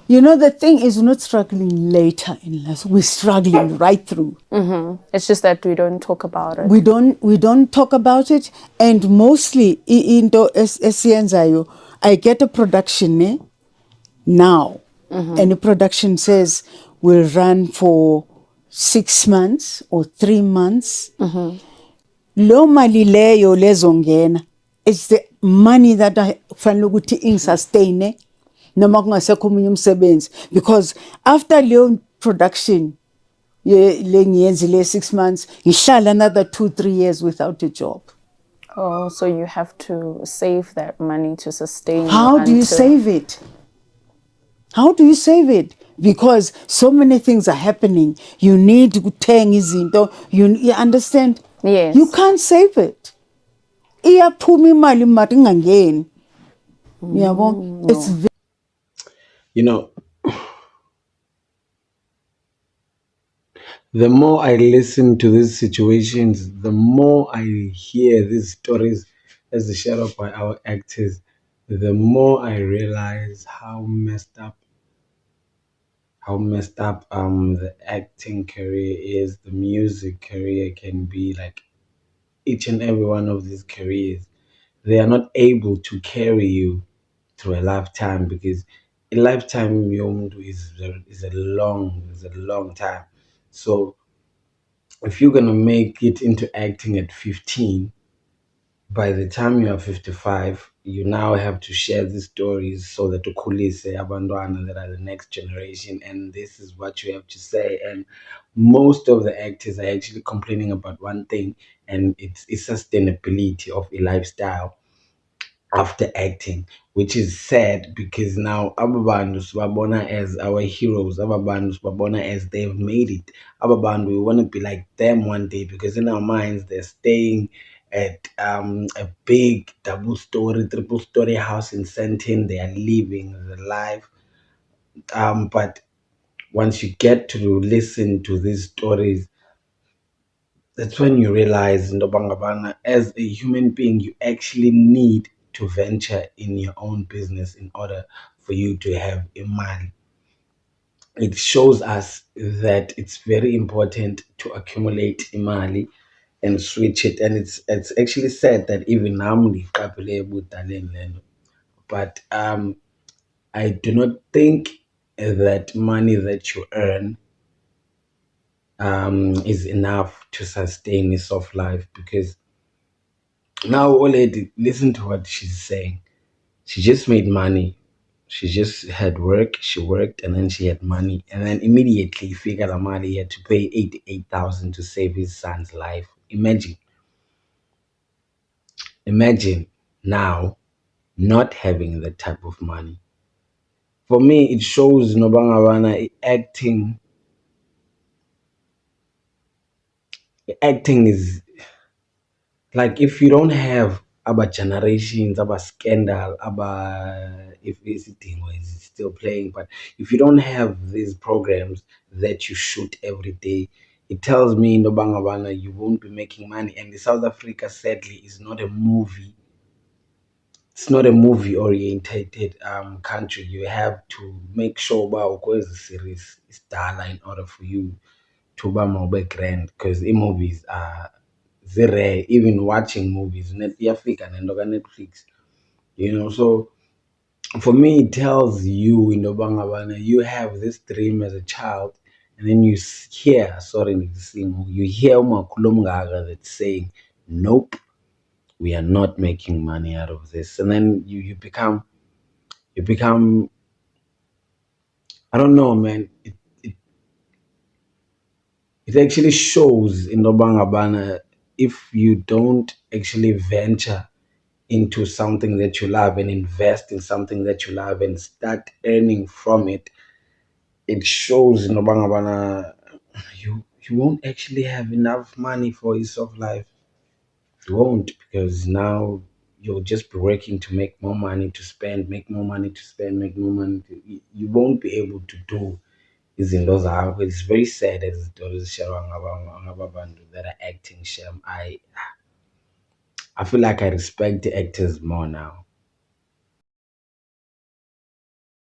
You know, the thing is, we're not struggling later in life. We're struggling right through. It's just that we don't talk about it. We don't talk about it, and mostly into esiyenzayo, I get a production now, and the production says will run for 6 months or 3 months. Lo mali leyo lezongena, it's the money that I fanele ukuthi ingisustain noma kungasekho omunye umsebenzi, because after leyo production le ngiyenzile 6 months ngihlala another 2-3 years without a job. Oh, so you have to save that money to sustain How do you save it? How do you save it? Because so many things are happening. You need to teng izinto. You understand? Yes. You can't save it. Iyaphuma imali mari ingangeni. Yabo? It's very You know, the more I listen to these situations, the more I hear these stories as shared up by our actors, the more I realize how messed up the acting career is, the music career can be. Like, each and every one of these careers, they are not able to carry you through a lifetime, because a lifetime yomuntu is a long time. So if you're gonna make it into acting at 15, by the time you are 55, you now have to share these stories so that ukhulise abantwana that are the next generation, and this is what you have to say. And most of the actors are actually complaining about one thing, and it's sustainability of a lifestyle after acting, which is sad, because now Ababandu Swabona as our heroes, Ababandu Swabona as they've made it. Ababandu, we want to be like them one day, because in our minds they're staying at a big double story, triple story house in Sentin. They are living the life. But once you get to listen to these stories, that's when you realize, Ndobangabana, as a human being, you actually need to venture in your own business in order for you to have a money. It shows us that it's very important to accumulate imali and switch it. And it's actually said that even namli but I do not think that money that you earn is enough to sustain a soft life, because now old lady, listen to what she's saying. She just made money. She just had work. She worked, and then she had money, and then immediately figured out he had to pay 88,000 to save his son's life. Imagine now not having that type of money. For me, it shows Nobangabana acting is like, if you don't have our generations, our scandal, our, if visiting is still playing, but if you don't have these programs that you shoot every day, it tells me in Bangabana you won't be making money. And the South Africa, sadly, is not a movie. It's not a movie orientated country. You have to make sure about the series is done in order for you to buy more grand, because the movies are rare. Even watching movies net iyafika nento Netflix, so for me it tells you in Bangabana you have this dream as a child, and then hear, sorry, you hear umakhulumgaga that's saying nope, we are not making money out of this. And then you become, I don't know, man. It actually shows in Bangabana, if you don't actually venture into something that you love and invest in something that you love and start earning from it, it shows in Bangabana you won't actually have enough money for your soft life. You won't, because now you'll just be working to make more money to spend, make more money to spend, make more money you won't be able to do izinto zakho. It's very sad as izitori zishelwa ngabantu that are acting sham. I feel like I respect the actors more now.